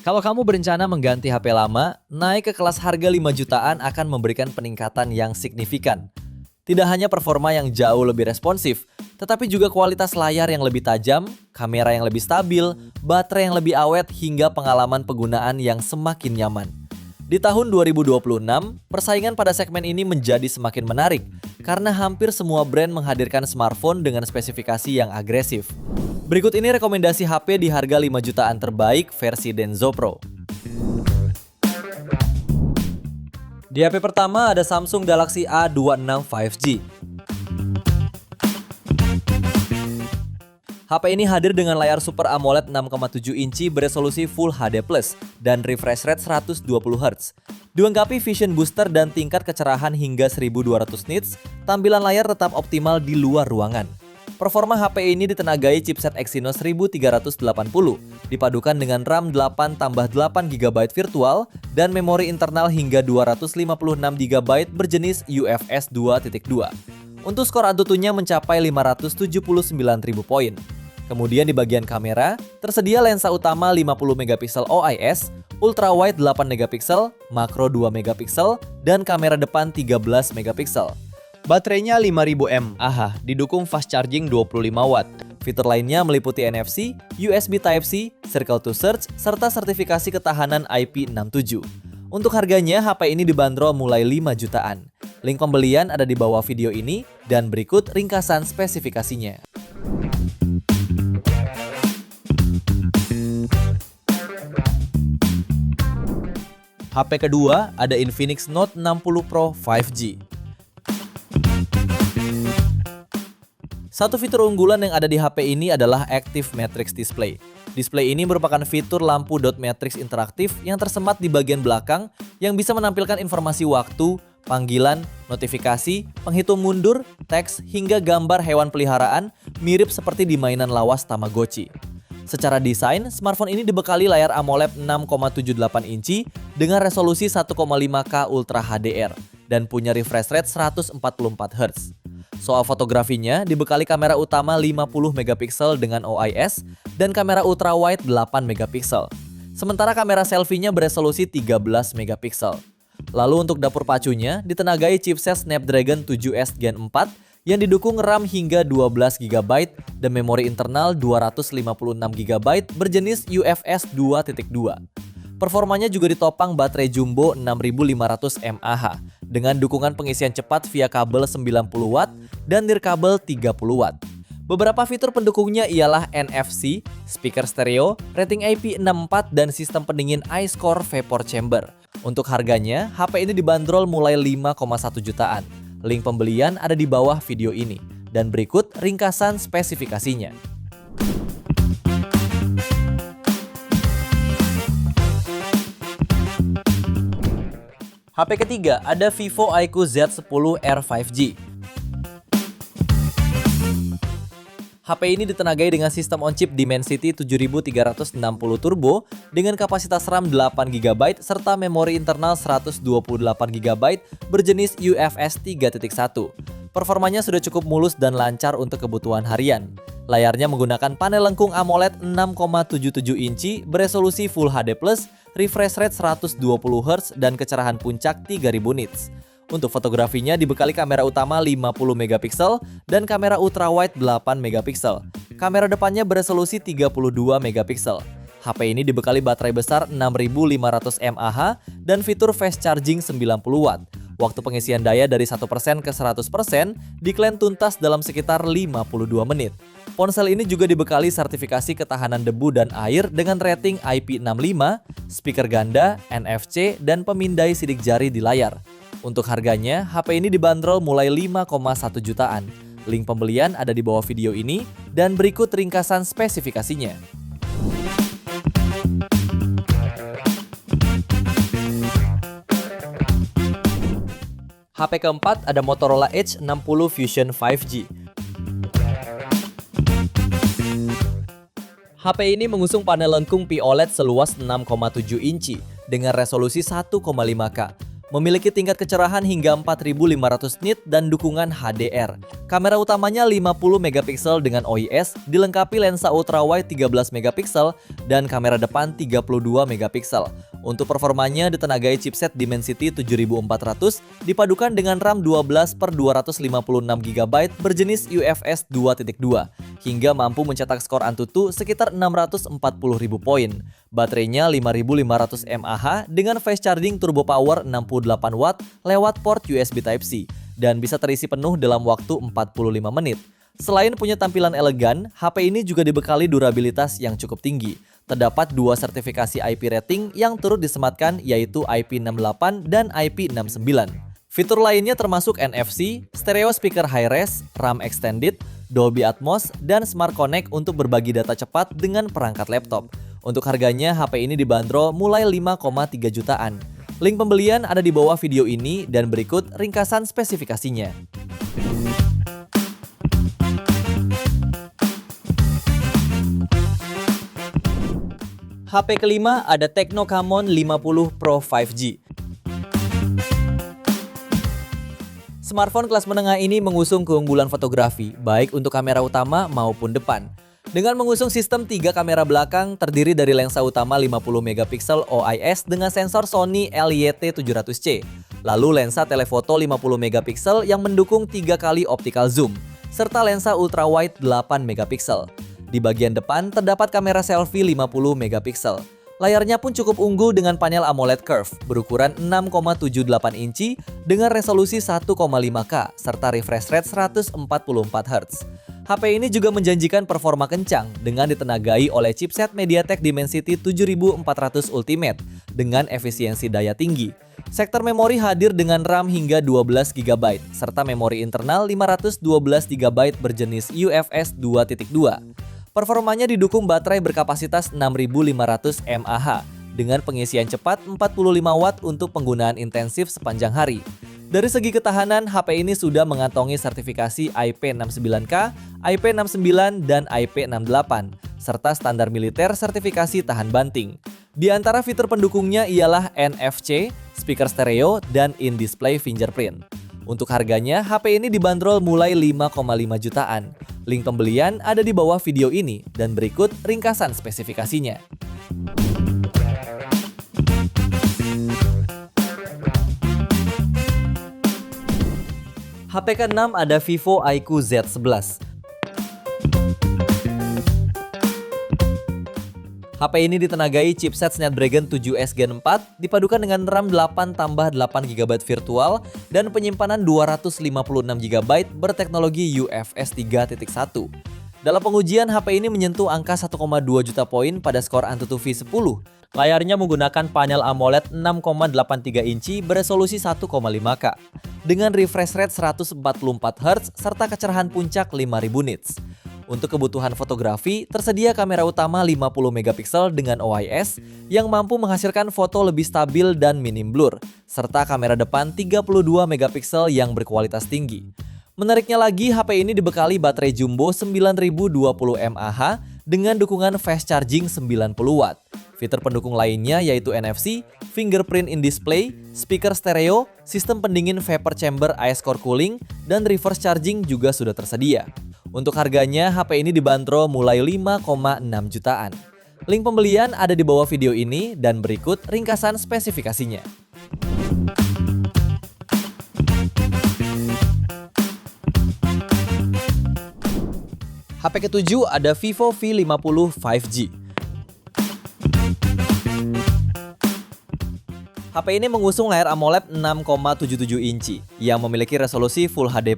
Kalau kamu berencana mengganti HP lama, naik ke kelas harga 5 jutaan akan memberikan peningkatan yang signifikan. Tidak hanya performa yang jauh lebih responsif, tetapi juga kualitas layar yang lebih tajam, kamera yang lebih stabil, baterai yang lebih awet, hingga pengalaman penggunaan yang semakin nyaman. Di tahun 2026, persaingan pada segmen ini menjadi semakin menarik karena hampir semua brand menghadirkan smartphone dengan spesifikasi yang agresif. Berikut ini rekomendasi HP di harga 5 jutaan terbaik versi Denso Pro. Di HP pertama ada Samsung Galaxy A26 5G. HP ini hadir dengan layar Super AMOLED 6,7 inci beresolusi Full HD+, dan refresh rate 120Hz. Dilengkapi Vision Booster dan tingkat kecerahan hingga 1200 nits, tampilan layar tetap optimal di luar ruangan. Performa HP ini ditenagai chipset Exynos 1380, dipadukan dengan RAM 8 tambah 8 GB virtual dan memori internal hingga 256 GB berjenis UFS 2.2. Untuk skor Antutunya mencapai 579.000 poin. Kemudian di bagian kamera, tersedia lensa utama 50MP OIS, ultrawide 8MP, makro 2MP, dan kamera depan 13MP. Baterainya 5000 mAh, didukung fast charging 25W. Fitur lainnya meliputi NFC, USB Type-C, Circle to Search, serta sertifikasi ketahanan IP67. Untuk harganya, HP ini dibanderol mulai 5 jutaan. Link pembelian ada di bawah video ini, dan berikut ringkasan spesifikasinya. HP kedua ada Infinix Note 60 Pro 5G. Satu fitur unggulan yang ada di HP ini adalah Active Matrix Display. Display ini merupakan fitur lampu dot matrix interaktif yang tersemat di bagian belakang yang bisa menampilkan informasi waktu, panggilan, notifikasi, penghitung mundur, teks, hingga gambar hewan peliharaan mirip seperti di mainan lawas Tamagotchi. Secara desain, smartphone ini dibekali layar AMOLED 6,78 inci dengan resolusi 1,5K Ultra HDR dan punya refresh rate 144Hz. Soal fotografinya, dibekali kamera utama 50MP dengan OIS dan kamera ultrawide 8MP. Sementara kamera selfie-nya beresolusi 13MP. Lalu untuk dapur pacunya, ditenagai chipset Snapdragon 7S Gen 4 yang didukung RAM hingga 12GB dan memori internal 256GB berjenis UFS 2.2. Performanya juga ditopang baterai jumbo 6500 mAh dengan dukungan pengisian cepat via kabel 90W dan nirkabel 30W. Beberapa fitur pendukungnya ialah NFC, speaker stereo, rating IP64 dan sistem pendingin iCore Vapor Chamber. Untuk harganya, HP ini dibanderol mulai 5,1 jutaan. Link pembelian ada di bawah video ini. Dan berikut ringkasan spesifikasinya. HP ketiga ada Vivo iQOO Z10R 5G. HP ini ditenagai dengan sistem on-chip Dimensity 7360 Turbo dengan kapasitas RAM 8GB serta memori internal 128GB berjenis UFS 3.1. Performanya sudah cukup mulus dan lancar untuk kebutuhan harian. Layarnya menggunakan panel lengkung AMOLED 6,77 inci beresolusi Full HD+, refresh rate 120Hz dan kecerahan puncak 3000 nits. Untuk fotografinya dibekali kamera utama 50MP dan kamera ultrawide 8MP. Kamera depannya beresolusi 32MP. HP ini dibekali baterai besar 6500 mAh dan fitur fast charging 90W. Waktu pengisian daya dari 1% ke 100% diklaim tuntas dalam sekitar 52 menit. Ponsel ini juga dibekali sertifikasi ketahanan debu dan air dengan rating IP65, speaker ganda, NFC, dan pemindai sidik jari di layar. Untuk harganya, HP ini dibanderol mulai 5,1 jutaan. Link pembelian ada di bawah video ini dan berikut ringkasan spesifikasinya. HP keempat ada Motorola Edge 60 Fusion 5G. HP ini mengusung panel lengkung POLED seluas 6,7 inci dengan resolusi 1,5K. Memiliki tingkat kecerahan hingga 4500 nit dan dukungan HDR. Kamera utamanya 50 megapiksel dengan OIS, dilengkapi lensa ultrawide 13 megapiksel dan kamera depan 32 megapiksel. Untuk performanya ditenagai chipset Dimensity 7400 dipadukan dengan RAM 12/256GB berjenis UFS 2.2 hingga mampu mencetak skor Antutu sekitar 640.000 poin. Baterainya 5500 mAh dengan fast charging turbo power 68 watt lewat port USB Type-C dan bisa terisi penuh dalam waktu 45 menit. Selain punya tampilan elegan, HP ini juga dibekali durabilitas yang cukup tinggi. Terdapat 2 sertifikasi IP rating yang turut disematkan yaitu IP68 dan IP69. Fitur lainnya termasuk NFC, stereo speaker high-res, RAM extended, Dolby Atmos, dan Smart Connect untuk berbagi data cepat dengan perangkat laptop. Untuk harganya, HP ini dibanderol mulai 5,3 jutaan. Link pembelian ada di bawah video ini dan berikut ringkasan spesifikasinya. HP kelima ada Tecno Camon 50 Pro 5G. Smartphone kelas menengah ini mengusung keunggulan fotografi, baik untuk kamera utama maupun depan. Dengan mengusung sistem 3 kamera belakang terdiri dari lensa utama 50 megapiksel OIS dengan sensor Sony LYT700C, lalu lensa telefoto 50 megapiksel yang mendukung 3 kali optical zoom, serta lensa ultrawide 8 megapiksel. Di bagian depan terdapat kamera selfie 50 megapiksel. Layarnya pun cukup unggul dengan panel AMOLED Curve berukuran 6,78 inci dengan resolusi 1,5K serta refresh rate 144 Hz. HP ini juga menjanjikan performa kencang dengan ditenagai oleh chipset MediaTek Dimensity 7400 Ultimate dengan efisiensi daya tinggi. Sektor memori hadir dengan RAM hingga 12GB serta memori internal 512GB berjenis UFS 2.2. Performanya didukung baterai berkapasitas 6500 mAh dengan pengisian cepat 45 watt untuk penggunaan intensif sepanjang hari. Dari segi ketahanan, HP ini sudah mengantongi sertifikasi IP69K, IP69, dan IP68, serta standar militer sertifikasi tahan banting. Di antara fitur pendukungnya ialah NFC, speaker stereo, dan in-display fingerprint. Untuk harganya, HP ini dibanderol mulai 5,5 jutaan. Link pembelian ada di bawah video ini dan berikut ringkasan spesifikasinya. HP ke-6 ada Vivo iQOO Z11. HP ini ditenagai chipset Snapdragon 7S Gen 4 dipadukan dengan RAM 8 tambah 8GB virtual dan penyimpanan 256GB berteknologi UFS 3.1. Dalam pengujian, HP ini menyentuh angka 1,2 juta poin pada skor Antutu V10. Layarnya menggunakan panel AMOLED 6,83 inci beresolusi 1,5K dengan refresh rate 144 Hz serta kecerahan puncak 5000 nits. Untuk kebutuhan fotografi, tersedia kamera utama 50 megapiksel dengan OIS yang mampu menghasilkan foto lebih stabil dan minim blur, serta kamera depan 32 megapiksel yang berkualitas tinggi. Menariknya lagi, HP ini dibekali baterai jumbo 9020 mAh dengan dukungan fast charging 90 watt. Fitur pendukung lainnya yaitu NFC, fingerprint in display, speaker stereo, sistem pendingin vapor chamber ice core cooling, dan reverse charging juga sudah tersedia. Untuk harganya, HP ini dibanderol mulai 5,6 jutaan. Link pembelian ada di bawah video ini dan berikut ringkasan spesifikasinya. HP ke-7 ada Vivo V50 5G. HP ini mengusung layar AMOLED 6,77 inci yang memiliki resolusi Full HD+,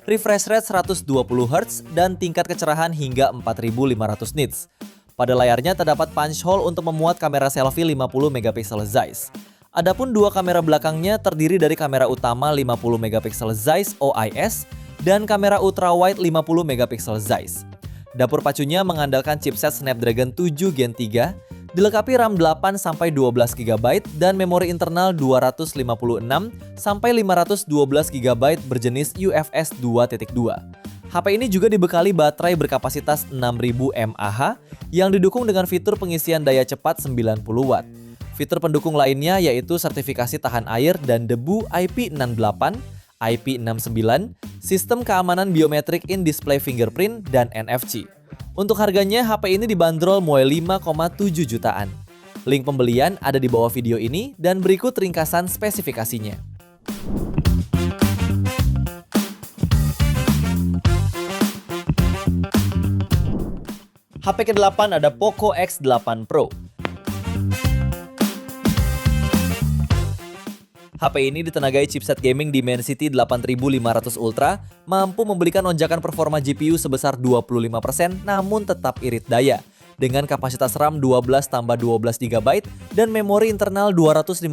refresh rate 120Hz, dan tingkat kecerahan hingga 4500 nits. Pada layarnya terdapat punch hole untuk memuat kamera selfie 50 megapiksel Zeiss. Adapun dua kamera belakangnya terdiri dari kamera utama 50 megapiksel Zeiss OIS dan kamera ultrawide 50 megapiksel Zeiss. Dapur pacunya mengandalkan chipset Snapdragon 7 Gen 3, dilengkapi RAM 8-12GB dan memori internal 256-512GB berjenis UFS 2.2. HP ini juga dibekali baterai berkapasitas 6000 mAh yang didukung dengan fitur pengisian daya cepat 90 watt. Fitur pendukung lainnya yaitu sertifikasi tahan air dan debu IP68, IP69, sistem keamanan biometrik in-display fingerprint, dan NFC. Untuk harganya, HP ini dibanderol mulai 5,7 jutaan. Link pembelian ada di bawah video ini dan berikut ringkasan spesifikasinya. HP ke-8 ada Poco X8 Pro. HP ini ditenagai chipset gaming Dimensity 8500 Ultra, mampu memberikan lonjakan performa GPU sebesar 25% namun tetap irit daya. Dengan kapasitas RAM 12 tambah 12 GB dan memori internal 256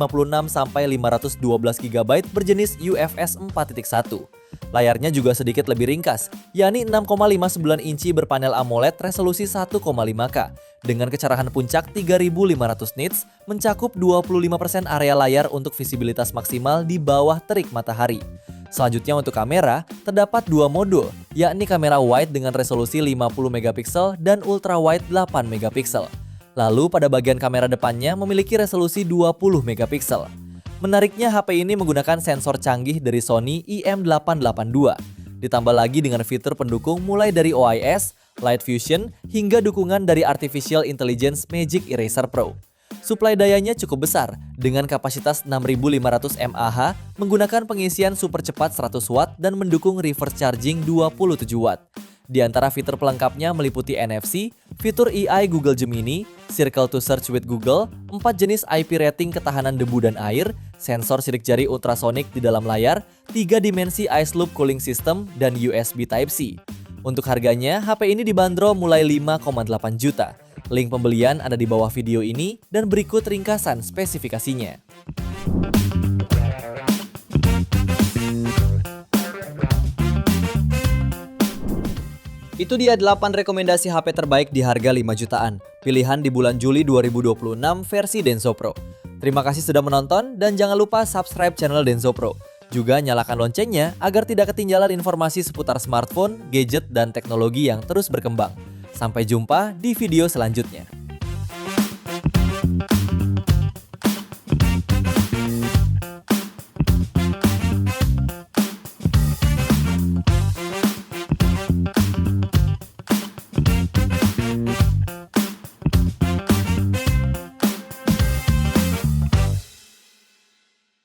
sampai 512 GB berjenis UFS 4.1. Layarnya juga sedikit lebih ringkas, yakni 6,59 inci berpanel AMOLED resolusi 1,5K dengan kecerahan puncak 3500 nits, mencakup 25% area layar untuk visibilitas maksimal di bawah terik matahari. Selanjutnya untuk kamera, terdapat dua mode, yakni kamera wide dengan resolusi 50 MP dan ultra wide 8 MP. Lalu pada bagian kamera depannya memiliki resolusi 20 MP. Menariknya HP ini menggunakan sensor canggih dari Sony IM882. Ditambah lagi dengan fitur pendukung mulai dari OIS, Light Fusion, hingga dukungan dari Artificial Intelligence Magic Eraser Pro. Suplai dayanya cukup besar, dengan kapasitas 6500 mAh, menggunakan pengisian super cepat 100 Watt dan mendukung reverse charging 27 Watt. Di antara fitur pelengkapnya meliputi NFC, fitur AI Google Gemini, Circle to Search with Google, 4 jenis IP rating ketahanan debu dan air, sensor sidik jari ultrasonic di dalam layar, 3 dimensi Ice Loop Cooling System, dan USB Type-C. Untuk harganya, HP ini dibanderol mulai 5,8 juta. Link pembelian ada di bawah video ini dan berikut ringkasan spesifikasinya. Itu dia 8 rekomendasi HP terbaik di harga 5 jutaan. Pilihan di bulan Juli 2026 versi Denso Pro. Terima kasih sudah menonton dan jangan lupa subscribe channel Denso Pro. Juga nyalakan loncengnya agar tidak ketinggalan informasi seputar smartphone, gadget, dan teknologi yang terus berkembang. Sampai jumpa di video selanjutnya.